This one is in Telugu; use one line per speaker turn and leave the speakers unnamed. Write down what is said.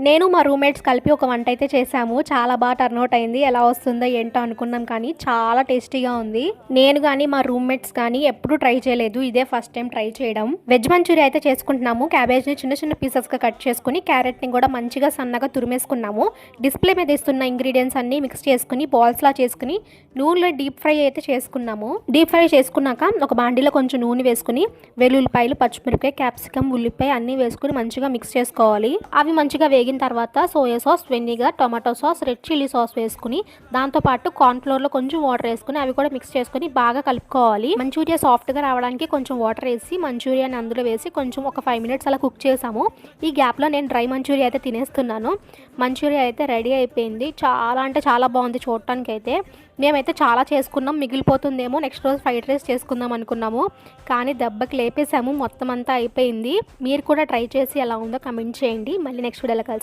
నేను మా రూమ్మేట్స్ కలిపి ఒక వంట అయితే చేసాము. చాలా బాగా టర్న్అవుట్ అయింది. ఎలా వస్తుందో ఏంటో అనుకున్నాం కానీ చాలా టేస్టీగా ఉంది. నేను కానీ మా రూమ్మేట్స్ కానీ ఎప్పుడూ ట్రై చేయలేదు. ఇదే ఫస్ట్ టైం ట్రై చేయడం. వెజ్ మంచూరియా అయితే చేసుకుంటున్నాము. క్యాబేజ్ని చిన్న చిన్న పీసెస్గా కట్ చేసుకుని క్యారెట్ని కూడా మంచిగా సన్నగా తురిమేసుకున్నాము. డిస్ప్లే మీద ఇస్తున్న ఇంగ్రీడియంట్స్ అన్ని మిక్స్ చేసుకుని బాల్స్లా చేసుకుని నూనెలో డీప్ ఫ్రై అయితే చేసుకున్నాము. డీప్ ఫ్రై చేసుకున్నాక ఒక బాండీలో కొంచెం నూనె వేసుకుని వెల్లుల్లిపాయలు, పచ్చిమిరపకాయ, క్యాప్సికం, ఉల్లిపాయ అన్ని వేసుకుని మంచిగా మిక్స్ చేసుకోవాలి. అవి మంచిగా వేగిన తర్వాత soya sauce, vinegar, tomato sauce, red chilli sauce వేసుకుని దాంతోపాటు కార్న్ఫ్లోర్లో కొంచెం వాటర్ వేసుకుని అవి కూడా మిక్స్ చేసుకుని బాగా కలుపుకోవాలి. మంచూరియా సాఫ్ట్గా రావడానికి కొంచెం వాటర్ వేసి మంచూరియాని అందులో వేసి కొంచెం ఒక 5 minutes అలా కుక్ చేసాము. ఈ గ్యాప్లో నేను డ్రై మంచూరియా అయితే తినేస్తున్నాను. మంచూరియా అయితే రెడీ అయిపోయింది. చాలా అంటే చాలా బాగుంది చూడటానికి అయితే. మేమైతే చాలా చేసుకున్నాం. మిగిలిపోతుందేమో నెక్స్ట్ రోజు ఫ్రైడ్ రైస్ చేసుకుందాం అనుకున్నాము. కానీ దెబ్బకి లేపేసాము. మొత్తం అంతా అయిపోయింది. మీరు కూడా ట్రై చేసి ఎలా ఉందో కమెంట్ చేయండి. మళ్ళీ నెక్స్ట్ వీడియోలో కలిసి